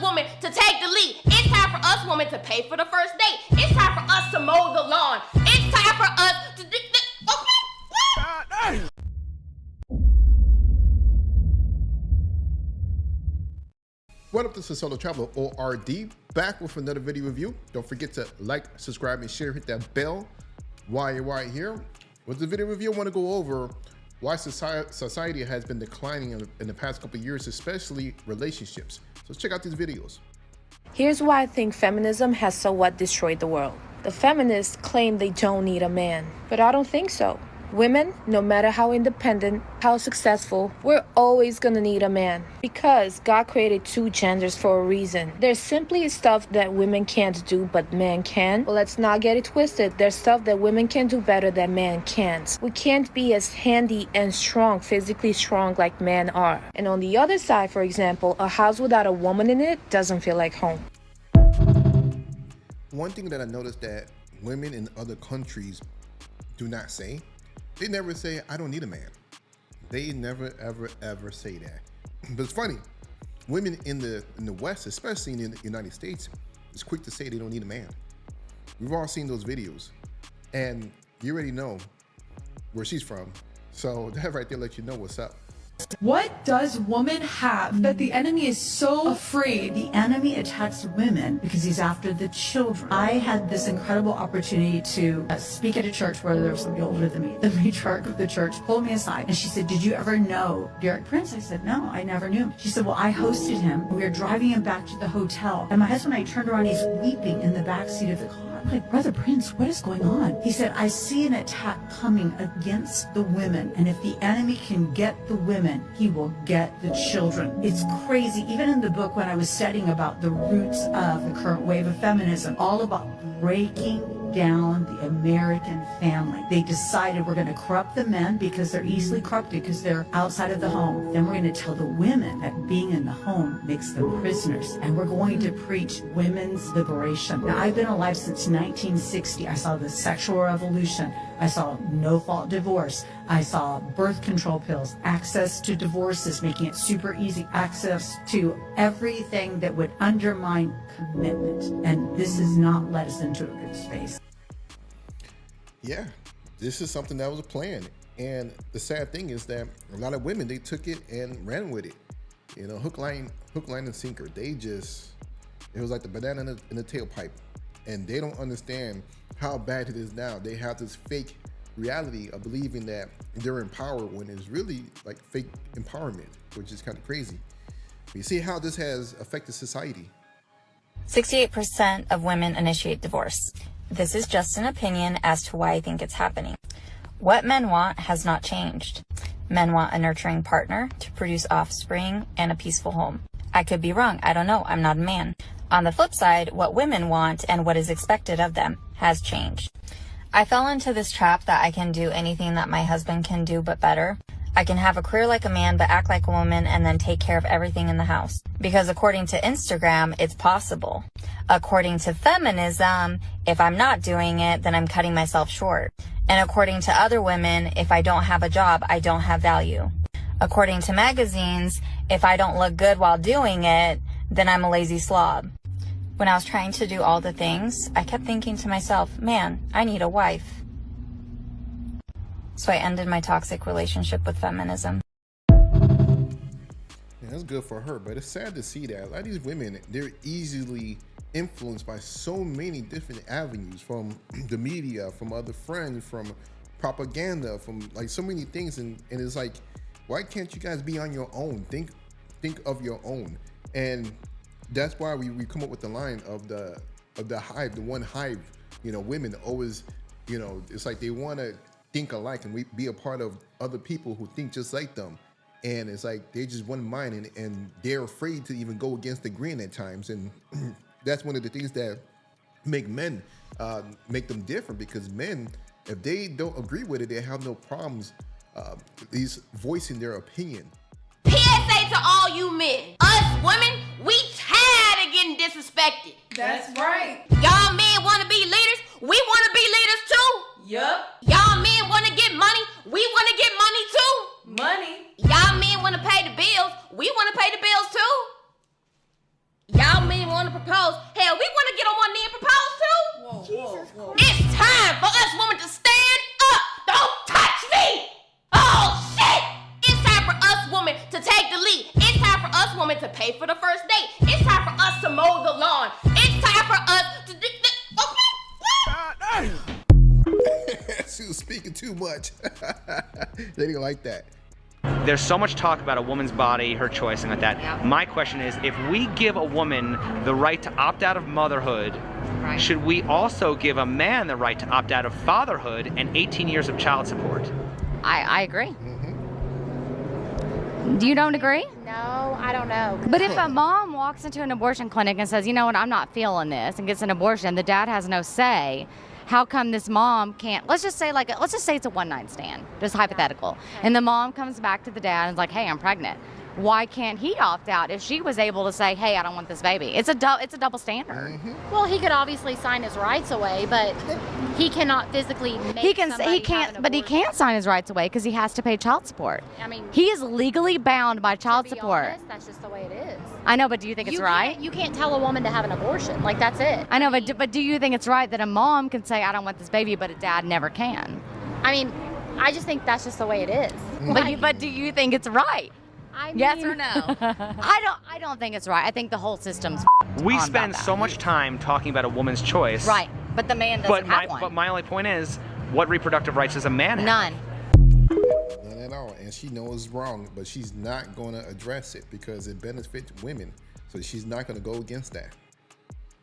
women to take the lead. It's time for us women to pay for the first date. It's time for us to mow the lawn. It's time for us to do... Okay. What up, this is Solo Traveler ORD, back with another video review. Don't forget to like, subscribe, and share. Hit that bell while you're right here. With the video review, I want to go over why society has been declining in the past couple of years, especially relationships. So let's check out these videos. Here's why I think feminism has somewhat destroyed the world. The feminists claim they don't need a man, but I don't think so. Women, no matter how independent, how successful, we're always gonna need a man. Because God created two genders for a reason. There's simply stuff that women can't do but men can. But let's not get it twisted. There's stuff that women can do better than men can't. We can't be as handy and strong, physically strong like men are. And on the other side, for example, a house without a woman in it doesn't feel like home. One thing that I noticed that women in other countries do not say, they never say, I don't need a man. They never, ever say that. But it's funny, women in the West, especially in the United States, is quick to say they don't need a man. We've all seen those videos, and you already know where she's from. So that right there lets you know what's up. What does woman have that the enemy is so afraid? The enemy attacks women because he's after the children. I had this incredible opportunity to speak at a church where there was somebody older than me. The matriarch of the church pulled me aside and she said, "Did you ever know Derek Prince?" I said, "No, I never knew him." She said, "Well, I hosted him. We were driving him back to the hotel, and my husband and I turned around, he's weeping in the back seat of the car. I'm like, Brother Prince, what is going on?" He said, "I see an attack coming against the women, and if the enemy can get the women, he will get the children." It's crazy. Even in the book, when I was studying about the roots of the current wave of feminism, all about breaking down the American family. They decided we're going to corrupt the men because they're easily corrupted because they're outside of the home. Then we're going to tell the women that being in the home makes them prisoners. And we're going to preach women's liberation. Now, I've been alive since 1960. I saw the sexual revolution. I saw no-fault divorce. I saw birth control pills, access to divorces, making it super easy, access to everything that would undermine commitment. And this has not led us into a good space. Yeah, this is something that was planned. And the sad thing is that a lot of women, they took it and ran with it. You know, hook, line, and sinker. It was like the banana in the tailpipe. And they don't understand how bad it is now. They have this fake reality of believing that they're in power when it's really like fake empowerment, which is kind of crazy. But you see how this has affected society. 68% of women initiate divorce. This is just an opinion as to why I think it's happening. What men want has not changed. Men want a nurturing partner to produce offspring and a peaceful home. I could be wrong. I don't know. I'm not a man. On the flip side, what women want and what is expected of them has changed. I fell into this trap that I can do anything that my husband can do but better. I can have a career like a man but act like a woman and then take care of everything in the house. Because according to Instagram, it's possible. According to feminism, if I'm not doing it, then I'm cutting myself short. And according to other women, if I don't have a job, I don't have value. According to magazines, if I don't look good while doing it, then I'm a lazy slob. When I was trying to do all the things, I kept thinking to myself, man, I need a wife. So I ended my toxic relationship with feminism. Yeah, that's good for her, but it's sad to see that a lot of these women, they're easily influenced by so many different avenues, from the media, from other friends, from propaganda, from like so many things, and it's like, why can't you guys be on your own? Think of your own. And that's why we come up with the line of the hive, the one hive. You know, women always, you know, it's like they want to think alike and be a part of other people who think just like them. And it's like they're just one mind, and they're afraid to even go against the grain at times. And that's one of the things that make men make them different, because men, if they don't agree with it, they have no problems at least voicing their opinion. PSA to all you men. Us women, we tired of getting disrespected. That's right. Y'all men want to be leaders. We want to be leaders too. Yup. Y'all men want to get money. We want to get money too. Money. Y'all men want to pay the bills. We want to pay the bills too. Y'all to propose. Hell, we want to get on one knee and propose too. Whoa. It's time for us women to stand up. Don't touch me. Oh shit. It's time for us women to take the lead. It's time for us women to pay for the first date. It's time for us to mow the lawn. It's time for us to do. She was speaking too much. They didn't like that. There's so much talk about a woman's body, her choice, and like that. Yeah. My question is, if we give a woman the right to opt out of motherhood, should we also give a man the right to opt out of fatherhood and 18 years of child support? I agree. You don't agree? No, I don't know. But if a mom walks into an abortion clinic and says, you know what, I'm not feeling this, and gets an abortion, the dad has no say. How come this mom can't, let's just say it's a one-night stand, just hypothetical. And the mom comes back to the dad and is like, hey, I'm pregnant. Why can't he opt out if she was able to say, hey, I don't want this baby? It's a double standard. Well, he could obviously sign his rights away, but he cannot physically make He can't sign his rights away because he has to pay child support. I mean, He is legally bound by child to be support. honest, that's just the way it is. I know, but do you think it's right? You can't tell a woman to have an abortion. Like, that's it. I know, but do you think it's right that a mom can say, I don't want this baby, but a dad never can? I mean, I just think that's just the way it is. But do you think it's right? I mean, Yes or no? I don't think it's right. I think the whole system's We on spend about so that. much time talking about a woman's choice. Right, but the man doesn't have one. But my only point is, what reproductive rights does a man have? None. None at all. And she knows wrong, but she's not going to address it because it benefits women. So she's not going to go against that.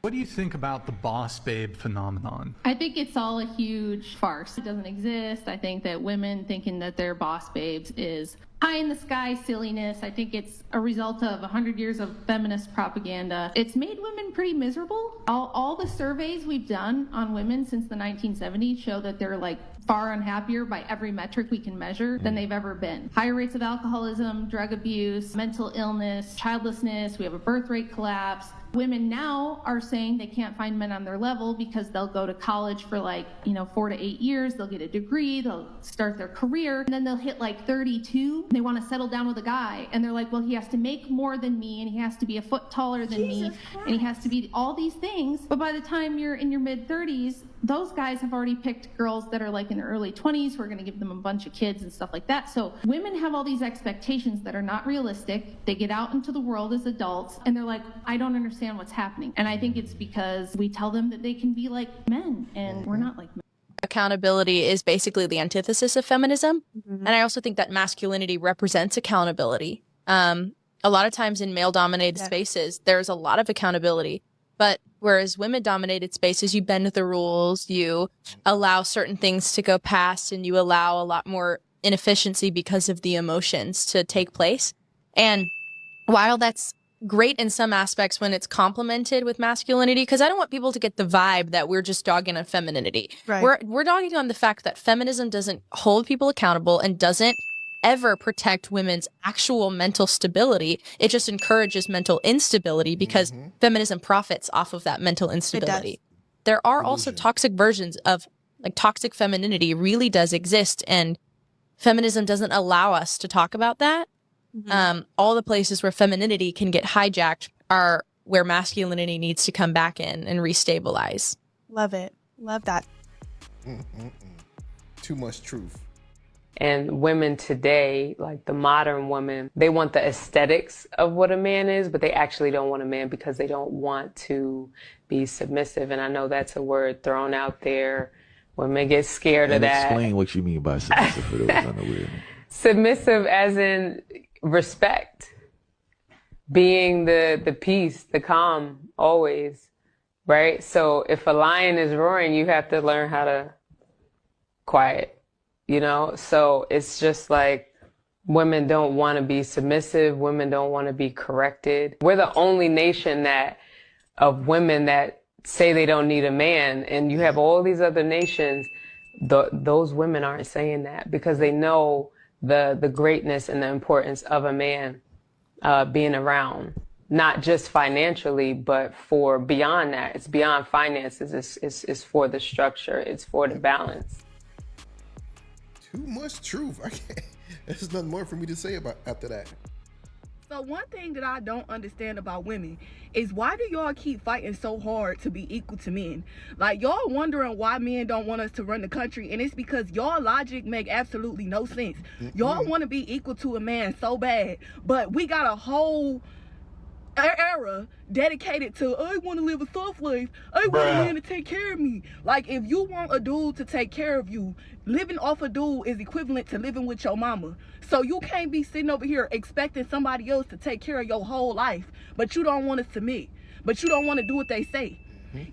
What do you think about the boss babe phenomenon? I think it's all a huge farce. It doesn't exist. I think that women thinking that they're boss babes is pie in the sky silliness. I think it's a result of 100 years of feminist propaganda. It's made women pretty miserable. All the surveys we've done on women since the 1970s show that they're like far unhappier by every metric we can measure than they've ever been. Higher rates of alcoholism, drug abuse, mental illness, childlessness. We have a birth rate collapse. Women now are saying they can't find men on their level because they'll go to college for 4 to 8 years. They'll get a degree. They'll start their career. And then they'll hit 32. They want to settle down with a guy. And they're like, well, he has to make more than me. And he has to be a foot taller than me. And he has to be all these things. But by the time you're in your mid 30s, those guys have already picked girls that are in their early 20s who are going to give them a bunch of kids and stuff like that. So women have all these expectations that are not realistic. They get out into the world as adults and they're like, I don't understand what's happening. And I think it's because we tell them that they can be like men and we're not like men. Accountability is basically the antithesis of feminism. And I also think that masculinity represents accountability. A lot of times in male-dominated spaces, there's a lot of accountability. But whereas women-dominated spaces, you bend the rules, you allow certain things to go past, and you allow a lot more inefficiency because of the emotions to take place. And while that's great in some aspects when it's complemented with masculinity, because I don't want people to get the vibe that we're just dogging on femininity. Right. We're dogging on the fact that feminism doesn't hold people accountable and doesn't ever protect women's actual mental stability. It just encourages mental instability because feminism profits off of that mental instability. There are also toxic versions of toxic femininity really does exist, and feminism doesn't allow us to talk about that. All the places where femininity can get hijacked are where masculinity needs to come back in and restabilize. Love it. Love that. Too much truth. And women today, the modern women, they want the aesthetics of what a man is, but they actually don't want a man because they don't want to be submissive. And I know that's a word thrown out there. Women get scared of that. Explain what you mean by submissive for those unaware. Submissive as in respect, being the peace, the calm, always, right? So if a lion is roaring, you have to learn how to quiet. So it's just women don't want to be submissive. Women don't want to be corrected. We're the only nation of women that say they don't need a man. And you have all these other nations, those women aren't saying that because they know the greatness and the importance of a man being around, not just financially, but for beyond that. It's beyond finances. It's for the structure. It's for the balance. Too much truth. I can't. There's nothing more for me to say about after that. So one thing that I don't understand about women is why do y'all keep fighting so hard to be equal to men? Like, y'all wondering why men don't want us to run the country, and it's because y'all logic make absolutely no sense. Y'all want to be equal to a man so bad, but we got a whole era dedicated to, I want to live a soft life, I want a man to take care of me. Like, if you want a dude to take care of you, living off a dude is equivalent to living with your mama. So you can't be sitting over here expecting somebody else to take care of your whole life, but you don't want to submit, but you don't want to do what they say.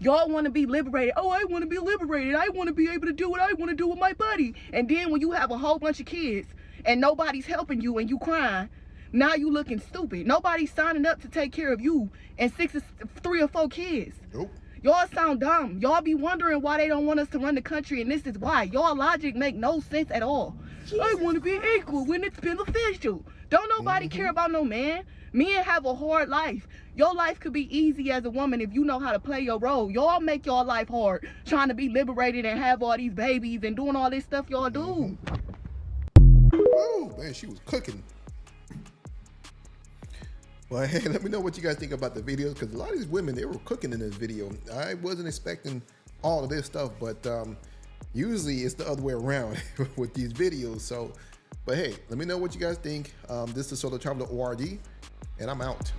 Y'all want to be liberated. Oh, I want to be liberated. I want to be able to do what I want to do with my body. And then when you have a whole bunch of kids and nobody's helping you and you crying, now you looking stupid. Nobody's signing up to take care of you and 3 or 4 kids. Nope. Y'all sound dumb. Y'all be wondering why they don't want us to run the country, and this is why. Y'all logic make no sense at all. I want to be equal when it's beneficial. Don't nobody care about no man. Men have a hard life. Your life could be easy as a woman if you know how to play your role. Y'all make your life hard trying to be liberated and have all these babies and doing all this stuff y'all do. Oh, man, she was cooking. Well, hey, let me know what you guys think about the videos, because a lot of these women, they were cooking in this video. I wasn't expecting all of this stuff, but usually it's the other way around with these videos. So, but hey, let me know what you guys think. This is Solo Traveler ORD, and I'm out.